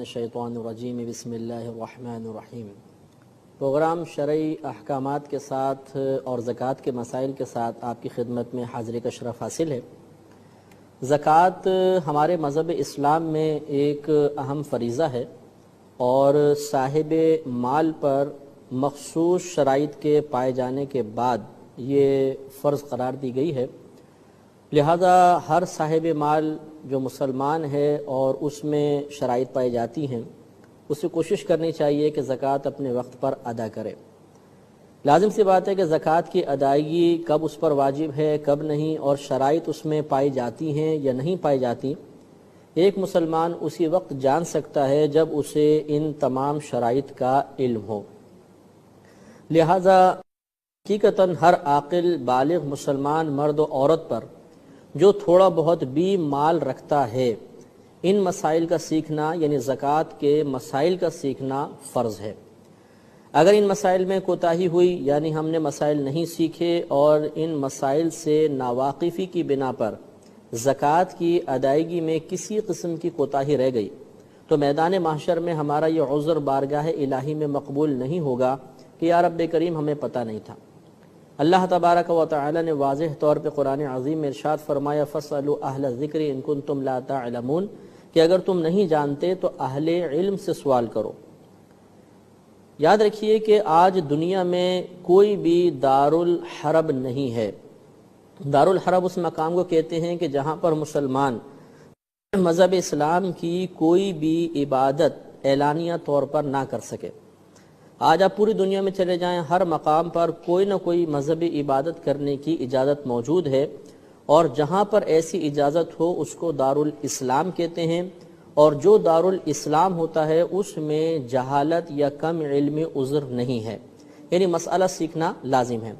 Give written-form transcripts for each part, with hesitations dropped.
الشیطان الرجیم بسم اللہ الرحمن الرحیم۔ پروگرام شرعی احکامات کے ساتھ اور زکوٰۃ کے مسائل کے ساتھ آپ کی خدمت میں حاضری کا شرف حاصل ہے۔ زکوٰۃ ہمارے مذہب اسلام میں ایک اہم فریضہ ہے اور صاحب مال پر مخصوص شرائط کے پائے جانے کے بعد یہ فرض قرار دی گئی ہے، لہذا ہر صاحب مال جو مسلمان ہے اور اس میں شرائط پائی جاتی ہیں اسے کوشش کرنی چاہیے کہ زکوٰۃ اپنے وقت پر ادا کرے۔ لازم سی بات ہے کہ زکوٰۃ کی ادائیگی کب اس پر واجب ہے کب نہیں، اور شرائط اس میں پائی جاتی ہیں یا نہیں پائی جاتی، ایک مسلمان اسی وقت جان سکتا ہے جب اسے ان تمام شرائط کا علم ہو۔ لہذا حقیقتاً ہر عاقل بالغ مسلمان مرد و عورت پر جو تھوڑا بہت بھی مال رکھتا ہے، ان مسائل کا سیکھنا یعنی زکوٰۃ کے مسائل کا سیکھنا فرض ہے۔ اگر ان مسائل میں کوتاہی ہوئی یعنی ہم نے مسائل نہیں سیکھے اور ان مسائل سے ناواقفی کی بنا پر زکوٰۃ کی ادائیگی میں کسی قسم کی کوتاہی رہ گئی تو میدان محشر میں ہمارا یہ عذر بارگاہ الہی میں مقبول نہیں ہوگا کہ یا رب کریم ہمیں پتہ نہیں تھا۔ اللہ تبارک و تعالی نے واضح طور پہ قرآن عظیم میں ارشاد فرمایا فَاسْأَلُوا أَهْلَ الذِّكْرِ إِن كُنتُمْ لَا تَعْلَمُونَ کہ اگر تم نہیں جانتے تو اہل علم سے سوال کرو۔ یاد رکھیے کہ آج دنیا میں کوئی بھی دارالحرب نہیں ہے۔ دارالحرب اس مقام کو کہتے ہیں کہ جہاں پر مسلمان مذہب اسلام کی کوئی بھی عبادت اعلانیہ طور پر نہ کر سکے۔ آج آپ پوری دنیا میں چلے جائیں، ہر مقام پر کوئی نہ کوئی مذہبی عبادت کرنے کی اجازت موجود ہے، اور جہاں پر ایسی اجازت ہو اس کو دارالاسلام کہتے ہیں، اور جو دارالاسلام ہوتا ہے اس میں جہالت یا کم علمی عذر نہیں ہے، یعنی مسئلہ سیکھنا لازم ہے۔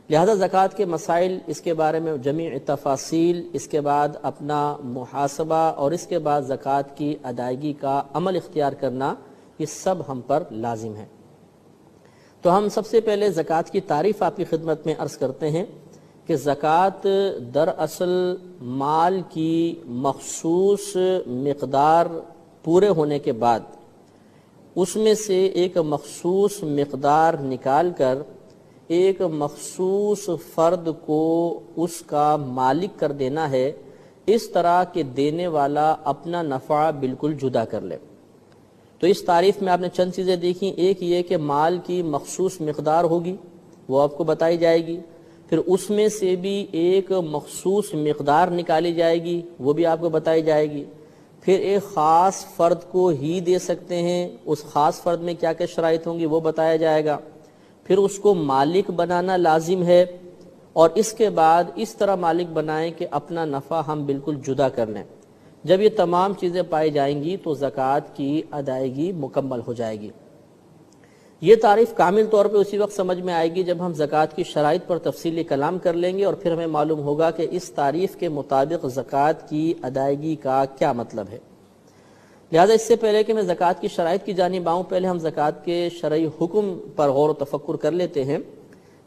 لہذا زکوٰۃ کے مسائل، اس کے بارے میں جمیع تفاصیل، اس کے بعد اپنا محاسبہ اور اس کے بعد زکوٰۃ کی ادائیگی کا عمل اختیار کرنا، یہ سب ہم پر لازم ہے۔ تو ہم سب سے پہلے زکوٰۃ کی تعریف آپ کی خدمت میں عرض کرتے ہیں کہ زکوٰۃ دراصل مال کی مخصوص مقدار پورے ہونے کے بعد اس میں سے ایک مخصوص مقدار نکال کر ایک مخصوص فرد کو اس کا مالک کر دینا ہے، اس طرح کہ دینے والا اپنا نفع بالکل جدا کر لے۔ تو اس تعریف میں آپ نے چند چیزیں دیکھیں، ایک یہ کہ مال کی مخصوص مقدار ہوگی، وہ آپ کو بتائی جائے گی، پھر اس میں سے بھی ایک مخصوص مقدار نکالی جائے گی، وہ بھی آپ کو بتائی جائے گی، پھر ایک خاص فرد کو ہی دے سکتے ہیں، اس خاص فرد میں کیا کیا شرائط ہوں گی وہ بتایا جائے گا، پھر اس کو مالک بنانا لازم ہے، اور اس کے بعد اس طرح مالک بنائیں کہ اپنا نفع ہم بالکل جدا کر لیں۔ جب یہ تمام چیزیں پائی جائیں گی تو زکوٰۃ کی ادائیگی مکمل ہو جائے گی۔ یہ تعریف کامل طور پہ اسی وقت سمجھ میں آئے گی جب ہم زکوٰۃ کی شرائط پر تفصیلی کلام کر لیں گے، اور پھر ہمیں معلوم ہوگا کہ اس تعریف کے مطابق زکوٰۃ کی ادائیگی کا کیا مطلب ہے۔ لہذا اس سے پہلے کہ میں زکوٰۃ کی شرائط کی جانب آؤں، پہلے ہم زکوٰۃ کے شرعی حکم پر غور و تفکر کر لیتے ہیں۔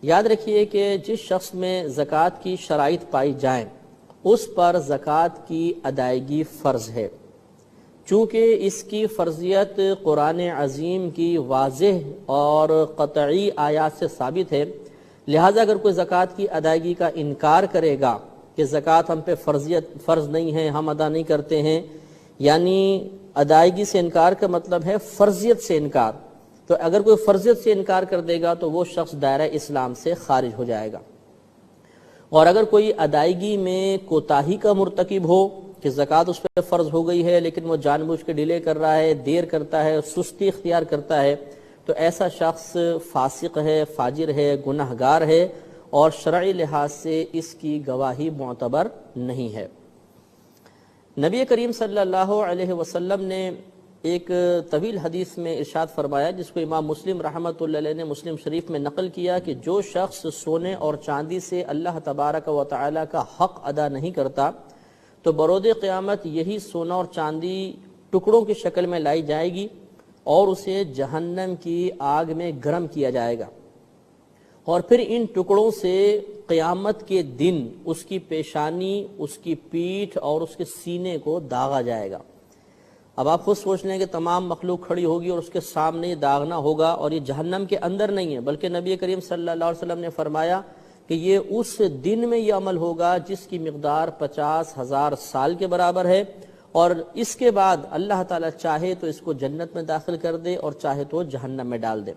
یاد رکھیے کہ جس شخص میں زکوٰۃ کی شرائط پائی جائیں اس پر زکوٰۃ کی ادائیگی فرض ہے، چونکہ اس کی فرضیت قرآن عظیم کی واضح اور قطعی آیات سے ثابت ہے۔ لہٰذا اگر کوئی زکوٰۃ کی ادائیگی کا انکار کرے گا کہ زکوٰۃ ہم پہ فرض نہیں ہے، ہم ادا نہیں کرتے ہیں، یعنی ادائیگی سے انکار کا مطلب ہے فرضیت سے انکار، تو اگر کوئی فرضیت سے انکار کر دے گا تو وہ شخص دائرہ اسلام سے خارج ہو جائے گا۔ اور اگر کوئی ادائیگی میں کوتاہی کا مرتکب ہو کہ زکوٰۃ اس پہ فرض ہو گئی ہے لیکن وہ جان بوجھ کے ڈیلے کر رہا ہے، دیر کرتا ہے، سستی اختیار کرتا ہے، تو ایسا شخص فاسق ہے، فاجر ہے، گناہگار ہے، اور شرعی لحاظ سے اس کی گواہی معتبر نہیں ہے۔ نبی کریم صلی اللہ علیہ وسلم نے ایک طویل حدیث میں ارشاد فرمایا، جس کو امام مسلم رحمۃ اللہ علیہ نے مسلم شریف میں نقل کیا، کہ جو شخص سونے اور چاندی سے اللہ تبارک و تعالی کا حق ادا نہیں کرتا تو برود قیامت یہی سونا اور چاندی ٹکڑوں کی شکل میں لائی جائے گی اور اسے جہنم کی آگ میں گرم کیا جائے گا، اور پھر ان ٹکڑوں سے قیامت کے دن اس کی پیشانی، اس کی پیٹھ اور اس کے سینے کو داغا جائے گا، اب آپ خود سوچ لیں کہ تمام مخلوق کھڑی ہوگی اور اس کے سامنے یہ داغنا ہوگا، اور یہ جہنم کے اندر نہیں ہے، بلکہ نبی کریم صلی اللہ علیہ وسلم نے فرمایا کہ یہ اس دن میں یہ عمل ہوگا جس کی مقدار 50,000 سال کے برابر ہے، اور اس کے بعد اللہ تعالیٰ چاہے تو اس کو جنت میں داخل کر دے اور چاہے تو جہنم میں ڈال دے۔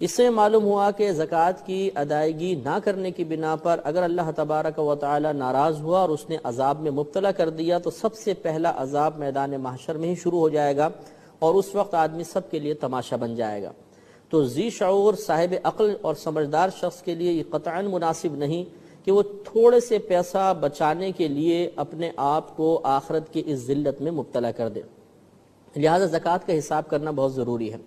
اس سے معلوم ہوا کہ زکوٰۃ کی ادائیگی نہ کرنے کی بنا پر اگر اللہ تبارک و تعالی ناراض ہوا اور اس نے عذاب میں مبتلا کر دیا تو سب سے پہلا عذاب میدان محشر میں ہی شروع ہو جائے گا، اور اس وقت آدمی سب کے لیے تماشا بن جائے گا۔ تو ذی شعور صاحب عقل اور سمجھدار شخص کے لیے یہ قطعاً مناسب نہیں کہ وہ تھوڑے سے پیسہ بچانے کے لیے اپنے آپ کو آخرت کی اس ذلت میں مبتلا کر دے، لہذا زکوٰۃ کا حساب کرنا بہت ضروری ہے۔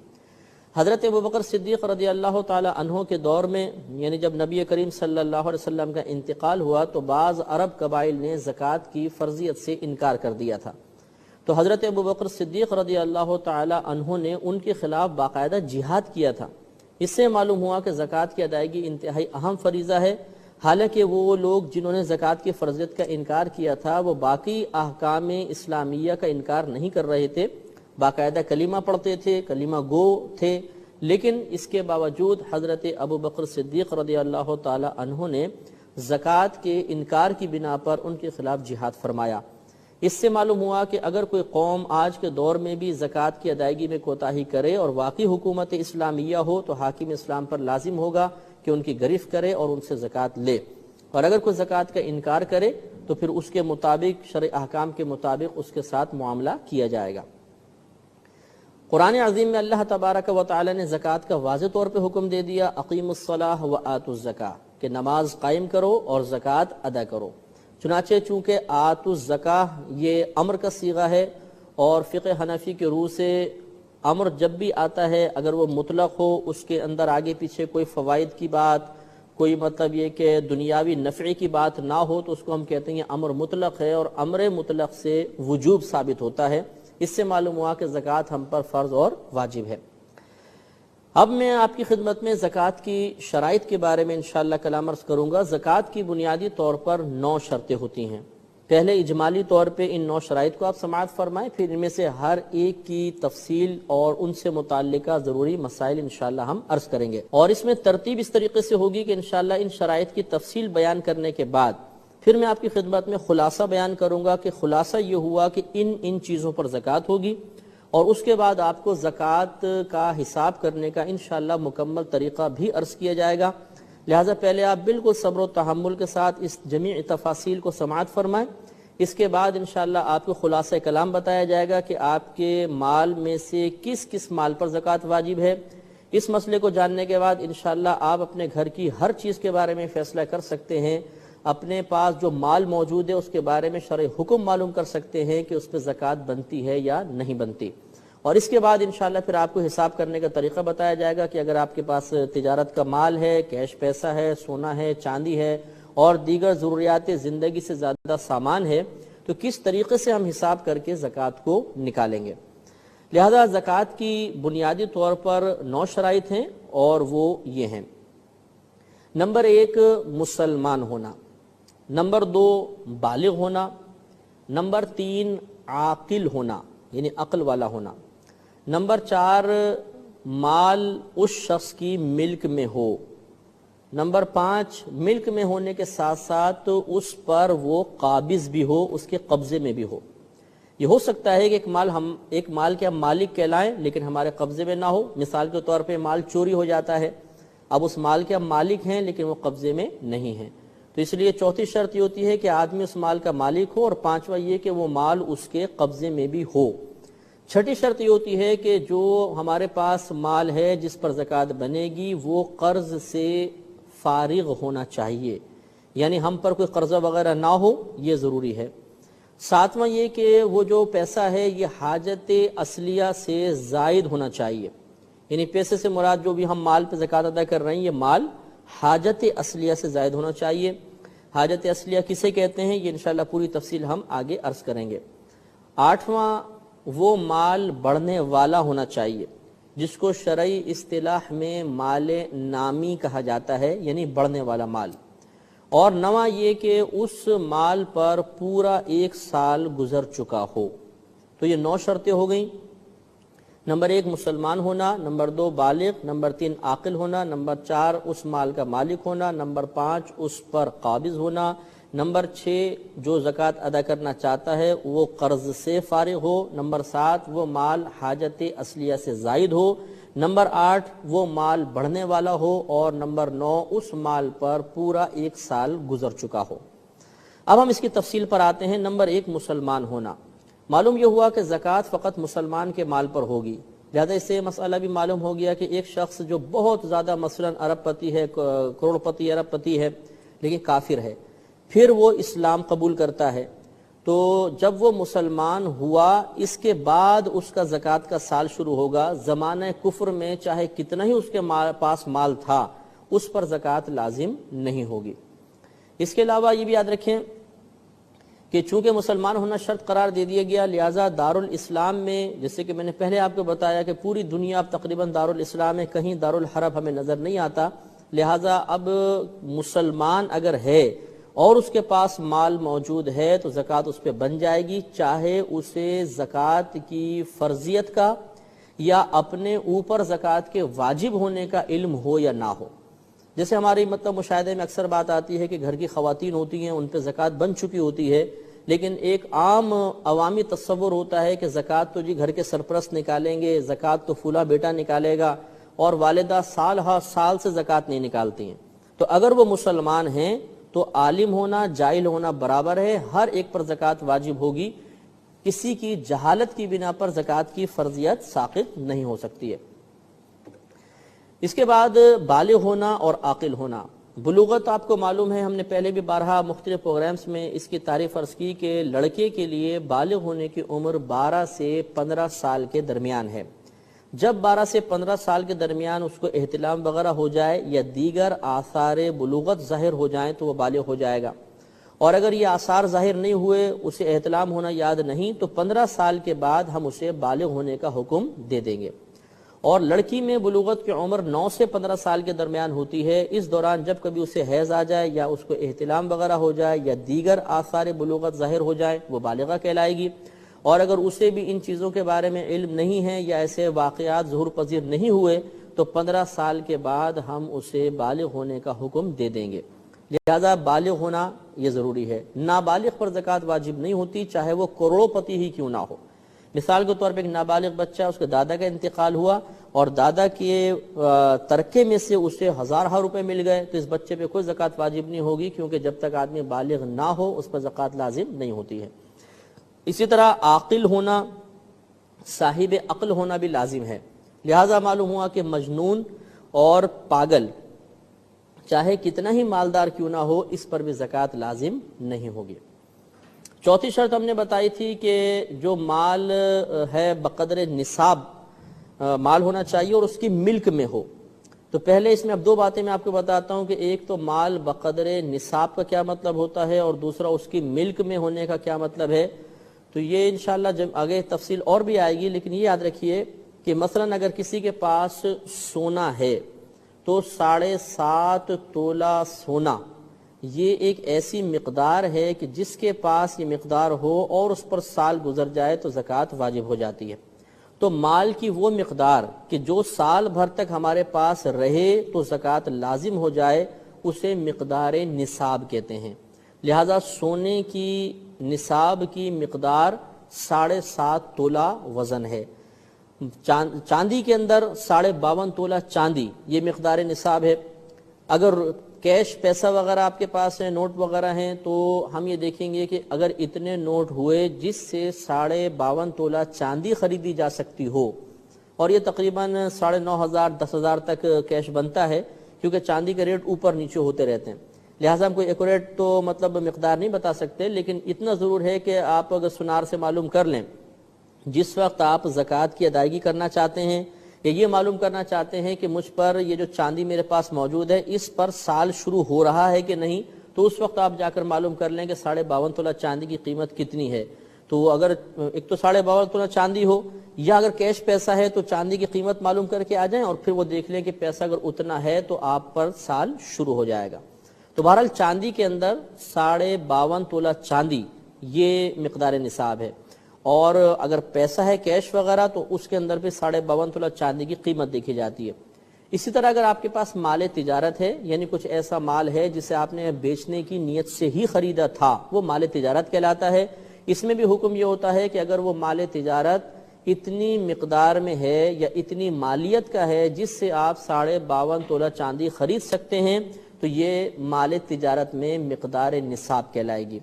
حضرت ابوبکر صدیق رضی اللہ تعالی عنہ کے دور میں، یعنی جب نبی کریم صلی اللہ علیہ وسلم کا انتقال ہوا تو بعض عرب قبائل نے زکوٰۃ کی فرضیت سے انکار کر دیا تھا، تو حضرت ابوبکر صدیق رضی اللہ تعالی عنہ نے ان کے خلاف باقاعدہ جہاد کیا تھا۔ اس سے معلوم ہوا کہ زکوٰۃ کی ادائیگی انتہائی اہم فریضہ ہے، حالانکہ وہ لوگ جنہوں نے زکوٰۃ کی فرضیت کا انکار کیا تھا وہ باقی احکام اسلامیہ کا انکار نہیں کر رہے تھے، باقاعدہ کلمہ پڑھتے تھے، کلمہ گو تھے، لیکن اس کے باوجود حضرت ابوبکر صدیق رضی اللہ تعالی عنہ نے زکوٰۃ کے انکار کی بنا پر ان کے خلاف جہاد فرمایا۔ اس سے معلوم ہوا کہ اگر کوئی قوم آج کے دور میں بھی زکوٰۃ کی ادائیگی میں کوتاہی کرے اور واقعی حکومت اسلامیہ ہو تو حاکم اسلام پر لازم ہوگا کہ ان کی گرفت کرے اور ان سے زکوٰۃ لے، اور اگر کوئی زکوٰۃ کا انکار کرے تو پھر اس کے مطابق شرع احکام کے مطابق اس کے ساتھ معاملہ کیا جائے گا۔ قرآن عظیم میں اللہ تبارک و تعالی نے زکوٰۃ کا واضح طور پہ حکم دے دیا، اقیموا الصلاۃ وآتوا الزکاۃ، کہ نماز قائم کرو اور زکوٰۃ ادا کرو۔ چنانچہ چونکہ آتوا الزکاۃ یہ امر کا صیغہ ہے، اور فقہ حنفی کے روح سے امر جب بھی آتا ہے اگر وہ مطلق ہو، اس کے اندر آگے پیچھے کوئی فوائد کی بات، کوئی مطلب یہ کہ دنیاوی نفع کی بات نہ ہو تو اس کو ہم کہتے ہیں امر مطلق ہے، اور امر مطلق سے وجوب ثابت ہوتا ہے۔ اس سے معلوم ہوا کہ زکوٰۃ ہم پر فرض اور واجب ہے۔ اب میں آپ کی خدمت میں زکوٰۃ کی شرائط کے بارے میں انشاءاللہ کلام عرض کروں گا۔ زکوٰۃ کی بنیادی طور پر 9 شرطیں ہوتی ہیں۔ پہلے اجمالی طور پہ ان 9 شرائط کو آپ سماعت فرمائیں، پھر ان میں سے ہر ایک کی تفصیل اور ان سے متعلقہ ضروری مسائل انشاءاللہ ہم عرض کریں گے، اور اس میں ترتیب اس طریقے سے ہوگی کہ انشاءاللہ ان شرائط کی تفصیل بیان کرنے کے بعد پھر میں آپ کی خدمت میں خلاصہ بیان کروں گا کہ خلاصہ یہ ہوا کہ ان چیزوں پر زکوٰۃ ہوگی، اور اس کے بعد آپ کو زکوٰۃ کا حساب کرنے کا انشاءاللہ مکمل طریقہ بھی عرض کیا جائے گا، لہٰذا پہلے آپ بالکل صبر و تحمل کے ساتھ اس جمیع تفاصیل کو سماعت فرمائیں۔ اس کے بعد انشاءاللہ آپ کو خلاصہ کلام بتایا جائے گا کہ آپ کے مال میں سے کس کس مال پر زکوٰۃ واجب ہے۔ اس مسئلے کو جاننے کے بعد انشاءاللہ آپ اپنے گھر کی ہر چیز کے بارے میں فیصلہ کر سکتے ہیں، اپنے پاس جو مال موجود ہے اس کے بارے میں شرعی حکم معلوم کر سکتے ہیں کہ اس پہ زکوٰۃ بنتی ہے یا نہیں بنتی، اور اس کے بعد انشاءاللہ پھر آپ کو حساب کرنے کا طریقہ بتایا جائے گا کہ اگر آپ کے پاس تجارت کا مال ہے، کیش پیسہ ہے، سونا ہے، چاندی ہے اور دیگر ضروریات زندگی سے زیادہ سامان ہے تو کس طریقے سے ہم حساب کر کے زکوٰۃ کو نکالیں گے۔ لہذا زکوٰۃ کی بنیادی طور پر 9 شرائط ہیں، اور وہ یہ ہیں: نمبر 1 مسلمان ہونا، نمبر 2 بالغ ہونا، نمبر 3 عاقل ہونا یعنی عقل والا ہونا، نمبر 4 مال اس شخص کی ملک میں ہو، نمبر 5 ملک میں ہونے کے ساتھ ساتھ اس پر وہ قابض بھی ہو، اس کے قبضے میں بھی ہو۔ یہ ہو سکتا ہے کہ ایک مال کے ہم مالک کہلائیں لیکن ہمارے قبضے میں نہ ہو، مثال کے طور پہ مال چوری ہو جاتا ہے، اب اس مال کے ہم مالک ہیں لیکن وہ قبضے میں نہیں ہیں، تو اس لیے چوتھی شرط یہ ہوتی ہے کہ آدمی اس مال کا مالک ہو، اور 5واں یہ کہ وہ مال اس کے قبضے میں بھی ہو۔ چھٹی شرط یہ ہوتی ہے کہ جو ہمارے پاس مال ہے جس پر زکوٰۃ بنے گی وہ قرض سے فارغ ہونا چاہیے، یعنی ہم پر کوئی قرضہ وغیرہ نہ ہو، یہ ضروری ہے۔ 7واں یہ کہ وہ جو پیسہ ہے یہ حاجت اصلیہ سے زائد ہونا چاہیے، یعنی پیسے سے مراد جو بھی ہم مال پہ زکوٰۃ ادا کر رہے ہیں یہ مال حاجت اصلیہ سے زائد ہونا چاہیے۔ حاجت اصلیہ کسے کہتے ہیں یہ انشاءاللہ پوری تفصیل ہم آگے عرض کریں گے۔ 8واں وہ مال بڑھنے والا ہونا چاہیے جس کو شرعی اصطلاح میں مال نامی کہا جاتا ہے، یعنی بڑھنے والا مال۔ اور 9واں یہ کہ اس مال پر پورا 1 سال گزر چکا ہو، تو تو یہ 9 شرطیں ہو گئیں. نمبر 1 مسلمان ہونا، نمبر 2 بالغ، نمبر 3 عاقل ہونا، نمبر 4 اس مال کا مالک ہونا، نمبر 5 اس پر قابض ہونا، نمبر 6 جو زکوٰۃ ادا کرنا چاہتا ہے وہ قرض سے فارغ ہو، نمبر 7 وہ مال حاجت اصلیہ سے زائد ہو، نمبر 8 وہ مال بڑھنے والا ہو، اور نمبر 9 اس مال پر پورا 1 سال گزر چکا ہو. اب ہم اس کی تفصیل پر آتے ہیں. نمبر 1 مسلمان ہونا. معلوم یہ ہوا کہ زکوٰۃ فقط مسلمان کے مال پر ہوگی، لہذا اس سے مسئلہ بھی معلوم ہو گیا کہ ایک شخص جو بہت زیادہ مثلا ارب پتی ہے، کروڑ پتی ارب پتی ہے، لیکن کافر ہے، پھر وہ اسلام قبول کرتا ہے، تو جب وہ مسلمان ہوا اس کے بعد اس کا زکوٰۃ کا سال شروع ہوگا. زمانہ کفر میں چاہے کتنا ہی اس کے پاس مال تھا، اس پر زکوٰۃ لازم نہیں ہوگی. اس کے علاوہ یہ بھی یاد رکھیں کہ چونکہ مسلمان ہونا شرط قرار دے دیا گیا، لہٰذا دارالاسلام میں، جیسے کہ میں نے پہلے آپ کو بتایا کہ پوری دنیا اب تقریباً دارالاسلام ہے، کہیں دارالحرب ہمیں نظر نہیں آتا، لہٰذا اب مسلمان اگر ہے اور اس کے پاس مال موجود ہے تو زکوٰۃ اس پہ بن جائے گی، چاہے اسے زکوٰۃ کی فرضیت کا یا اپنے اوپر زکوٰۃ کے واجب ہونے کا علم ہو یا نہ ہو. جیسے ہماری مشاہدے میں اکثر بات آتی ہے کہ گھر کی خواتین ہوتی ہیں، ان پہ زکوٰۃ بن چکی ہوتی ہے، لیکن ایک عام عوامی تصور ہوتا ہے کہ زکوٰۃ تو جی گھر کے سرپرست نکالیں گے، زکوٰۃ تو فلاں بیٹا نکالے گا، اور والدہ سال ہر سال سے زکوٰۃ نہیں نکالتی ہیں. تو اگر وہ مسلمان ہیں تو عالم ہونا جاہل ہونا برابر ہے، ہر ایک پر زکوٰۃ واجب ہوگی، کسی کی جہالت کی بنا پر زکوٰۃ کی فرضیت ساقط نہیں ہو سکتی ہے. اس کے بعد بالغ ہونا اور عاقل ہونا. بلوغت آپ کو معلوم ہے، ہم نے پہلے بھی بارہا مختلف پروگرامز میں اس کی تعریف عرض کی کہ لڑکے کے لیے بالغ ہونے کی عمر 12 سے 15 سال کے درمیان ہے. جب 12 سے 15 سال کے درمیان اس کو احتلام وغیرہ ہو جائے یا دیگر آثار بلوغت ظاہر ہو جائیں تو وہ بالغ ہو جائے گا، اور اگر یہ آثار ظاہر نہیں ہوئے، اسے احتلام ہونا یاد نہیں، تو 15 سال کے بعد ہم اسے بالغ ہونے کا حکم دے دیں گے. اور لڑکی میں بلوغت کی عمر 9 سے 15 سال کے درمیان ہوتی ہے. اس دوران جب کبھی اسے حیض آ جائے یا اس کو احتلام وغیرہ ہو جائے یا دیگر آثار بلوغت ظاہر ہو جائے، وہ بالغہ کہلائے گی. اور اگر اسے بھی ان چیزوں کے بارے میں علم نہیں ہے یا ایسے واقعات ظہور پذیر نہیں ہوئے، تو 15 سال کے بعد ہم اسے بالغ ہونے کا حکم دے دیں گے. لہذا بالغ ہونا یہ ضروری ہے. نابالغ پر زکوٰۃ واجب نہیں ہوتی، چاہے وہ کروڑوں پتی ہی کیوں نہ ہو. مثال کے طور پہ ایک نابالغ بچہ، اس کے دادا کا انتقال ہوا اور دادا کے ترکے میں سے اسے 1000 روپے مل گئے، تو اس بچے پہ کوئی زکوٰۃ واجب نہیں ہوگی، کیونکہ جب تک آدمی بالغ نہ ہو اس پر زکوٰۃ لازم نہیں ہوتی ہے. اسی طرح عاقل ہونا، صاحب عقل ہونا بھی لازم ہے. لہذا معلوم ہوا کہ مجنون اور پاگل چاہے کتنا ہی مالدار کیوں نہ ہو، اس پر بھی زکوٰۃ لازم نہیں ہوگی. چوتھی شرط ہم نے بتائی تھی کہ جو مال ہے بقدر نصاب مال ہونا چاہیے اور اس کی ملک میں ہو. تو پہلے اس میں اب 2 باتیں میں آپ کو بتاتا ہوں کہ ایک تو مال بقدر نصاب کا کیا مطلب ہوتا ہے، اور دوسرا اس کی ملک میں ہونے کا کیا مطلب ہے. تو یہ انشاءاللہ جب آگے تفصیل اور بھی آئے گی، لیکن یہ یاد رکھیے کہ مثلا اگر کسی کے پاس سونا ہے تو 7.5 تولہ سونا یہ ایک ایسی مقدار ہے کہ جس کے پاس یہ مقدار ہو اور اس پر سال گزر جائے تو زکوٰۃ واجب ہو جاتی ہے. تو مال کی وہ مقدار کہ جو سال بھر تک ہمارے پاس رہے تو زکوٰۃ لازم ہو جائے، اسے مقدار نصاب کہتے ہیں. لہذا سونے کی نصاب کی مقدار 7.5 تولہ وزن ہے. چاندی کے اندر 52.5 تولہ چاندی یہ مقدار نصاب ہے. اگر کیش پیسہ وغیرہ آپ کے پاس ہے، نوٹ وغیرہ ہیں، تو ہم یہ دیکھیں گے کہ اگر اتنے نوٹ ہوئے جس سے 52.5 تولہ چاندی خریدی جا سکتی ہو، اور یہ تقریباً 9,500 10,000 تک کیش بنتا ہے، کیونکہ چاندی کے ریٹ اوپر نیچے ہوتے رہتے ہیں، لہٰذا ہم کوئی ایکوریٹ تو مطلب مقدار نہیں بتا سکتے، لیکن اتنا ضرور ہے کہ آپ اگر سنار سے معلوم کر لیں جس وقت آپ زکوٰۃ کی ادائیگی کرنا چاہتے ہیں یا یہ معلوم کرنا چاہتے ہیں کہ مجھ پر یہ جو چاندی میرے پاس موجود ہے اس پر سال شروع ہو رہا ہے کہ نہیں، تو اس وقت آپ جا کر معلوم کر لیں کہ 52.5 تولہ چاندی کی قیمت کتنی ہے. تو اگر ایک تو 52.5 تولہ چاندی ہو، یا اگر کیش پیسہ ہے تو چاندی کی قیمت معلوم کر کے آ جائیں اور پھر وہ دیکھ لیں کہ پیسہ اگر اتنا ہے تو آپ پر سال شروع ہو جائے گا. تو بہرحال چاندی کے اندر 52.5 تولہ چاندی یہ مقدار نصاب ہے. اور اگر پیسہ ہے کیش وغیرہ تو اس کے اندر بھی 52.5 تولہ چاندی کی قیمت دیکھی جاتی ہے۔ اسی طرح اگر آپ کے پاس مال تجارت ہے، یعنی کچھ ایسا مال ہے جسے آپ نے بیچنے کی نیت سے ہی خریدا تھا، وہ مال تجارت کہلاتا ہے۔ اس میں بھی حکم یہ ہوتا ہے کہ اگر وہ مال تجارت اتنی مقدار میں ہے یا اتنی مالیت کا ہے جس سے آپ 52.5 تولہ چاندی خرید سکتے ہیں تو یہ مال تجارت میں مقدار نصاب کہلائے گی۔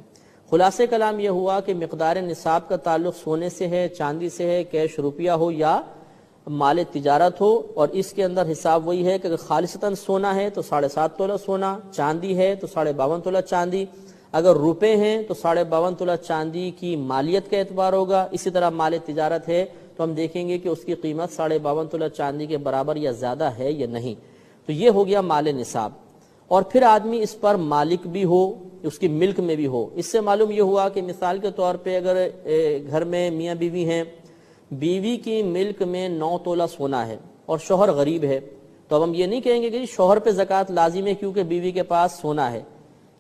خلاصے کلام یہ ہوا کہ مقدار نصاب کا تعلق سونے سے ہے، چاندی سے ہے، کیش روپیہ ہو یا مال تجارت ہو، اور اس کے اندر حساب وہی ہے کہ اگر خالصتاً سونا ہے تو 7.5 تولہ سونا، چاندی ہے تو 52.5 تولہ چاندی، اگر روپے ہیں تو 52.5 تولہ چاندی کی مالیت کا اعتبار ہوگا۔ اسی طرح مال تجارت ہے تو ہم دیکھیں گے کہ اس کی قیمت 52.5 تولہ چاندی کے برابر یا زیادہ ہے یا نہیں۔ تو یہ ہو گیا مال نصاب، اور پھر آدمی اس پر مالک بھی ہو، اس کی ملک میں بھی ہو۔ اس سے معلوم یہ ہوا کہ مثال کے طور پہ اگر گھر میں میاں بیوی ہیں، بیوی کی ملک میں 9 تولہ سونا ہے اور شوہر غریب ہے، تو اب ہم یہ نہیں کہیں گے کہ شوہر پہ زکوٰۃ لازم ہے کیونکہ بیوی کے پاس سونا ہے۔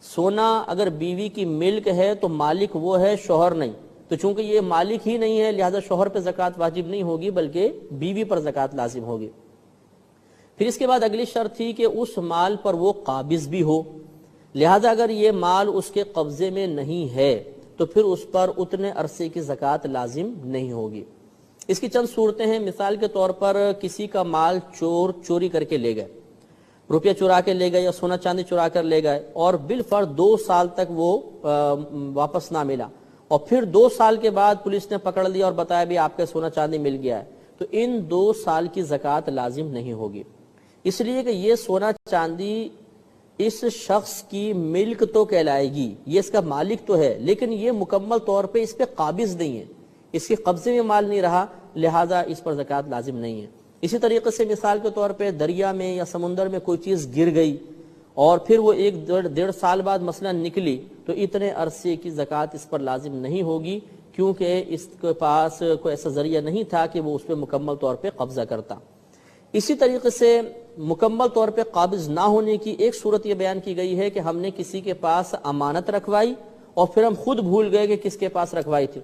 سونا اگر بیوی کی ملک ہے تو مالک وہ ہے، شوہر نہیں، تو چونکہ یہ مالک ہی نہیں ہے لہذا شوہر پہ زکوٰۃ واجب نہیں ہوگی بلکہ بیوی پر زکوٰۃ لازم ہوگی۔ پھر اس کے بعد اگلی شرط تھی کہ اس مال پر وہ قابض بھی ہو، لہذا اگر یہ مال اس کے قبضے میں نہیں ہے تو پھر اس پر اتنے عرصے کی زکوٰۃ لازم نہیں ہوگی۔ اس کی چند صورتیں ہیں۔ مثال کے طور پر کسی کا مال چوری کر کے لے گئے، روپیہ چرا کے لے گئے یا سونا چاندی چرا کر لے گئے، اور بالفرض 2 سال تک وہ واپس نہ ملا، اور پھر 2 سال کے بعد پولیس نے پکڑ لیا اور بتایا بھی آپ کا سونا چاندی مل گیا ہے، تو ان 2 سال کی زکوٰۃ لازم نہیں ہوگی، اس لیے کہ یہ سونا چاندی اس شخص کی ملک تو کہلائے گی، یہ اس کا مالک تو ہے، لیکن یہ مکمل طور پہ اس پہ قابض نہیں ہے، اس کے قبضے میں مال نہیں رہا، لہذا اس پر زکوٰۃ لازم نہیں ہے۔ اسی طریقے سے مثال کے طور پہ دریا میں یا سمندر میں کوئی چیز گر گئی اور پھر وہ 1-1.5 سال بعد مثلا نکلی، تو اتنے عرصے کی زکوٰۃ اس پر لازم نہیں ہوگی کیونکہ اس کے پاس کوئی ایسا ذریعہ نہیں تھا کہ وہ اس پہ مکمل طور پہ قبضہ کرتا۔ اسی طریقے سے مکمل طور پہ قابض نہ ہونے کی ایک صورت یہ بیان کی گئی ہے کہ ہم نے کسی کے پاس امانت رکھوائی اور پھر ہم خود بھول گئے کہ کس کے پاس رکھوائی تھی۔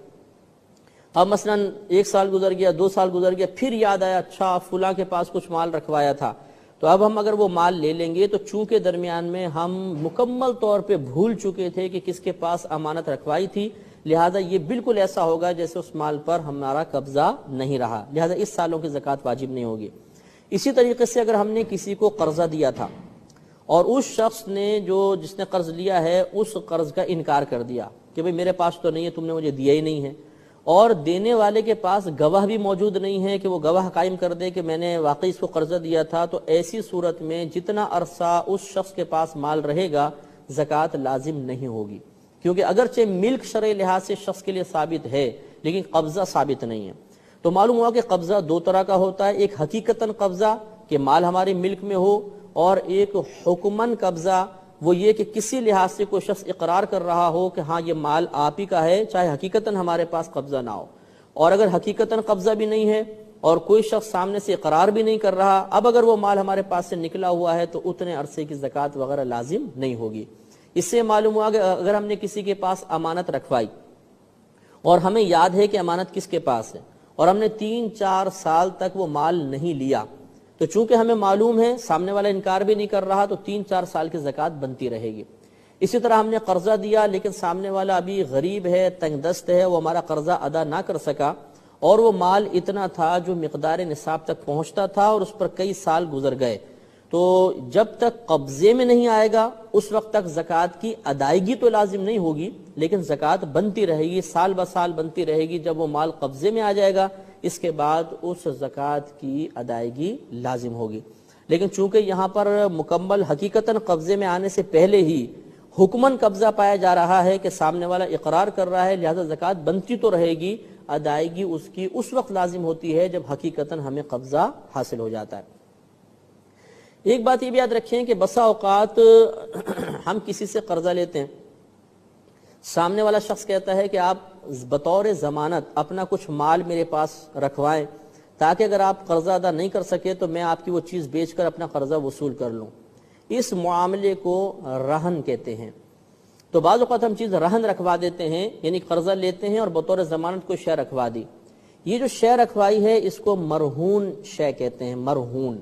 اب مثلا 1 سال گزر گیا، 2 سال گزر گیا، پھر یاد آیا اچھا فلاں کے پاس کچھ مال رکھوایا تھا، تو اب ہم اگر وہ مال لے لیں گے تو چونکہ درمیان میں ہم مکمل طور پہ بھول چکے تھے کہ کس کے پاس امانت رکھوائی تھی، لہذا یہ بالکل ایسا ہوگا جیسے اس مال پر ہمارا قبضہ نہیں رہا، لہذا اس سالوں کی زکوٰۃ واجب نہیں ہوگی۔ اسی طریقے سے اگر ہم نے کسی کو قرضہ دیا تھا اور اس شخص نے جس نے قرض لیا ہے اس قرض کا انکار کر دیا کہ بھئی میرے پاس تو نہیں ہے، تم نے مجھے دیا ہی نہیں ہے، اور دینے والے کے پاس گواہ بھی موجود نہیں ہے کہ وہ گواہ قائم کر دے کہ میں نے واقعی اس کو قرضہ دیا تھا، تو ایسی صورت میں جتنا عرصہ اس شخص کے پاس مال رہے گا زکوٰۃ لازم نہیں ہوگی، کیونکہ اگرچہ ملک شرعی لحاظ سے شخص کے لیے ثابت ہے لیکن قبضہ ثابت نہیں ہے۔ تو معلوم ہوا کہ قبضہ 2 طرح کا ہوتا ہے، ایک حقیقتاً قبضہ کہ مال ہمارے ملک میں ہو، اور ایک حکماً قبضہ، وہ یہ کہ کسی لحاظ سے کوئی شخص اقرار کر رہا ہو کہ ہاں یہ مال آپ ہی کا ہے چاہے حقیقتاً ہمارے پاس قبضہ نہ ہو، اور اگر حقیقتاً قبضہ بھی نہیں ہے اور کوئی شخص سامنے سے اقرار بھی نہیں کر رہا، اب اگر وہ مال ہمارے پاس سے نکلا ہوا ہے تو اتنے عرصے کی زکوٰۃ وغیرہ لازم نہیں ہوگی۔ اس سے معلوم ہوا کہ اگر ہم نے کسی کے پاس امانت رکھوائی اور ہمیں یاد ہے کہ امانت کس کے پاس ہے اور ہم نے 3-4 سال تک وہ مال نہیں لیا، تو چونکہ ہمیں معلوم ہے سامنے والا انکار بھی نہیں کر رہا تو 3-4 سال کی زکوٰۃ بنتی رہے گی۔ اسی طرح ہم نے قرضہ دیا لیکن سامنے والا ابھی غریب ہے، تنگ دست ہے، وہ ہمارا قرضہ ادا نہ کر سکا، اور وہ مال اتنا تھا جو مقدار نصاب تک پہنچتا تھا اور اس پر کئی سال گزر گئے، تو جب تک قبضے میں نہیں آئے گا اس وقت تک زکوٰۃ کی ادائیگی تو لازم نہیں ہوگی لیکن زکوٰۃ بنتی رہے گی، سال بہ سال بنتی رہے گی۔ جب وہ مال قبضے میں آ جائے گا اس کے بعد اس زکوٰۃ کی ادائیگی لازم ہوگی، لیکن چونکہ یہاں پر مکمل حقیقتاً قبضے میں آنے سے پہلے ہی حکماً قبضہ پایا جا رہا ہے کہ سامنے والا اقرار کر رہا ہے، لہذا زکوٰۃ بنتی تو رہے گی، ادائیگی اس کی اس وقت لازم ہوتی ہے جب حقیقتاً ہمیں قبضہ حاصل ہو جاتا ہے۔ ایک بات یہ بھی یاد رکھیں کہ بسا اوقات ہم کسی سے قرضہ لیتے ہیں، سامنے والا شخص کہتا ہے کہ آپ بطور ضمانت اپنا کچھ مال میرے پاس رکھوائیں تاکہ اگر آپ قرضہ ادا نہیں کر سکے تو میں آپ کی وہ چیز بیچ کر اپنا قرضہ وصول کر لوں، اس معاملے کو رہن کہتے ہیں۔ تو بعض اوقات ہم چیز رہن رکھوا دیتے ہیں، یعنی قرضہ لیتے ہیں اور بطور ضمانت کوئی شے رکھوا دی. یہ جو شے رکھوائی ہے اس کو مرہون شے کہتے ہیں، مرہون.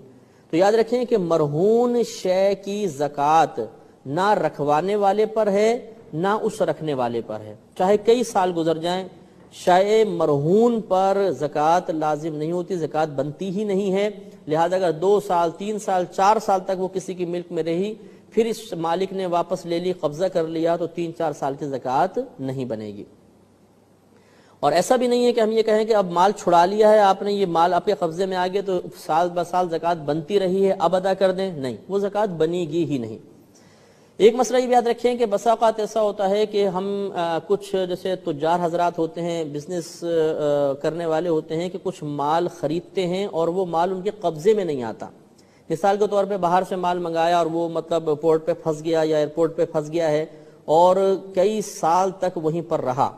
تو یاد رکھیں کہ مرہون شے کی زکوٰۃ نہ رکھوانے والے پر ہے نہ اس رکھنے والے پر ہے، چاہے کئی سال گزر جائیں. شے مرہون پر زکوٰۃ لازم نہیں ہوتی، زکوٰۃ بنتی ہی نہیں ہے. لہذا اگر 2 سال 3 سال 4 سال تک وہ کسی کی ملک میں رہی، پھر اس مالک نے واپس لے لی، قبضہ کر لیا، تو 3-4 سال کی زکوٰۃ نہیں بنے گی. اور ایسا بھی نہیں ہے کہ ہم یہ کہیں کہ اب مال چھڑا لیا ہے آپ نے، یہ مال آپ کے قبضے میں آ گیا تو سال بہ سال زکوٰۃ بنتی رہی ہے، اب ادا کر دیں. نہیں، وہ زکوٰۃ بنے گی ہی نہیں. ایک مسئلہ یہ بھی یاد رکھیں کہ بسا اوقات ایسا ہوتا ہے کہ ہم کچھ جیسے تجار حضرات ہوتے ہیں، بزنس کرنے والے ہوتے ہیں، کہ کچھ مال خریدتے ہیں اور وہ مال ان کے قبضے میں نہیں آتا. مثال کے طور پہ باہر سے مال منگایا اور وہ مطلب پورٹ پہ پھنس گیا یا ایئرپورٹ پہ پھنس گیا ہے اور کئی سال تک وہیں پر رہا.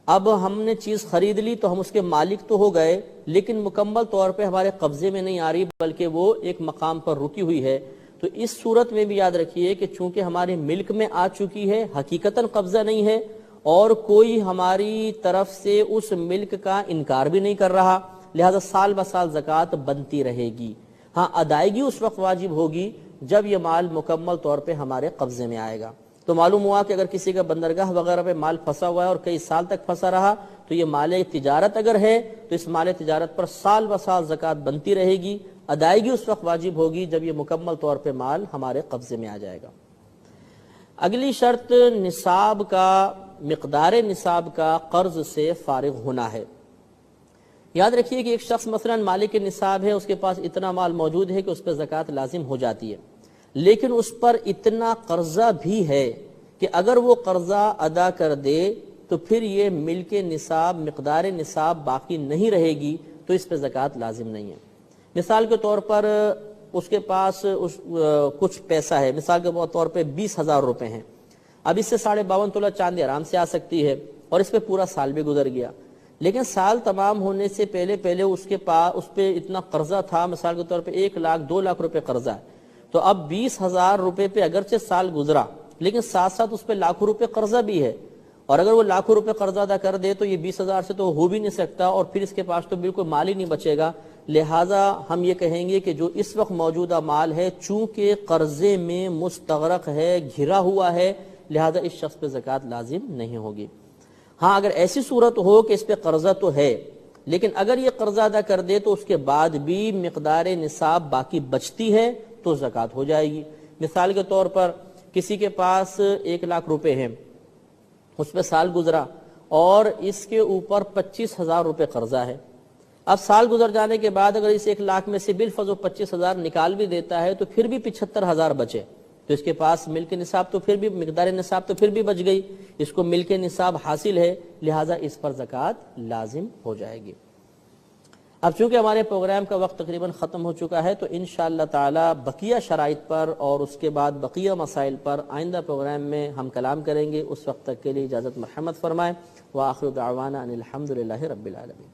اب ہم نے چیز خرید لی تو ہم اس کے مالک تو ہو گئے، لیکن مکمل طور پہ ہمارے قبضے میں نہیں آ رہی، بلکہ وہ ایک مقام پر رکی ہوئی ہے. تو اس صورت میں بھی یاد رکھیے کہ چونکہ ہمارے ملک میں آ چکی ہے، حقیقتاً قبضہ نہیں ہے اور کوئی ہماری طرف سے اس ملک کا انکار بھی نہیں کر رہا، لہذا سال بہ سال زکوٰۃ بنتی رہے گی. ہاں، ادائیگی اس وقت واجب ہوگی جب یہ مال مکمل طور پہ ہمارے قبضے میں آئے گا. تو معلوم ہوا کہ اگر کسی کا بندرگاہ وغیرہ پہ مال پھنسا ہوا ہے اور کئی سال تک پھنسا رہا، تو یہ مال تجارت اگر ہے تو اس مال تجارت پر سال بہ سال زکوٰۃ بنتی رہے گی. ادائیگی اس وقت واجب ہوگی جب یہ مکمل طور پہ مال ہمارے قبضے میں آ جائے گا. اگلی شرط نصاب کا، مقدار نصاب کا قرض سے فارغ ہونا ہے. یاد رکھیے کہ ایک شخص مثلا مالک نصاب ہے، اس کے پاس اتنا مال موجود ہے کہ اس پہ زکوٰۃ لازم ہو جاتی ہے، لیکن اس پر اتنا قرضہ بھی ہے کہ اگر وہ قرضہ ادا کر دے تو پھر یہ ملک نصاب، مقدار نصاب باقی نہیں رہے گی، تو اس پہ زکوٰۃ لازم نہیں ہے. مثال کے طور پر اس کے پاس کچھ پیسہ ہے، مثال کے طور پہ 20,000 روپے ہیں. اب اس سے 52.5 تولہ چاندی آرام سے آ سکتی ہے اور اس پہ پورا سال بھی گزر گیا، لیکن سال تمام ہونے سے پہلے اس کے پاس اس پہ اتنا قرضہ تھا، مثال کے طور پہ 1 لاکھ 2 لاکھ روپے قرضہ ہے. تو اب 20,000 روپے پہ اگرچہ سال گزرا، لیکن ساتھ ساتھ اس پہ لاکھوں روپے قرضہ بھی ہے، اور اگر وہ لاکھوں روپے قرضہ ادا کر دے تو یہ 20,000 سے تو ہو بھی نہیں سکتا، اور پھر اس کے پاس تو بالکل مال ہی نہیں بچے گا. لہٰذا ہم یہ کہیں گے کہ جو اس وقت موجودہ مال ہے چونکہ قرضے میں مستغرق ہے، گھرا ہوا ہے، لہٰذا اس شخص پہ زکوٰۃ لازم نہیں ہوگی. ہاں، اگر ایسی صورت ہو کہ اس پہ قرضہ تو ہے، لیکن اگر یہ قرضہ ادا کر دے تو اس کے بعد بھی مقدار نصاب باقی بچتی ہے تو زکوٰۃ ہو جائے گی. مثال کے طور پر کسی کے پاس 1 لاکھ روپے ہیں، اس پہ سال گزرا اور اس کے اوپر 25,000 روپے قرضہ ہے. اب سال گزر جانے کے بعد اگر اس 1 لاکھ میں سے بالفرض 25,000 نکال بھی دیتا ہے تو پھر بھی 75,000 بچے، تو اس کے پاس ملک نصاب تو پھر بھی، مقدار نصاب تو پھر بھی بچ گئی، اس کو ملک نصاب حاصل ہے، لہٰذا اس پر زکوٰۃ لازم ہو جائے گی. اب چونکہ ہمارے پروگرام کا وقت تقریباً ختم ہو چکا ہے، تو انشاءاللہ تعالی بقیہ شرائط پر اور اس کے بعد بقیہ مسائل پر آئندہ پروگرام میں ہم کلام کریں گے. اس وقت تک کے لیے اجازت مرحمت فرمائیں. وآخر دعوانا ان الحمدللہ رب العالمین.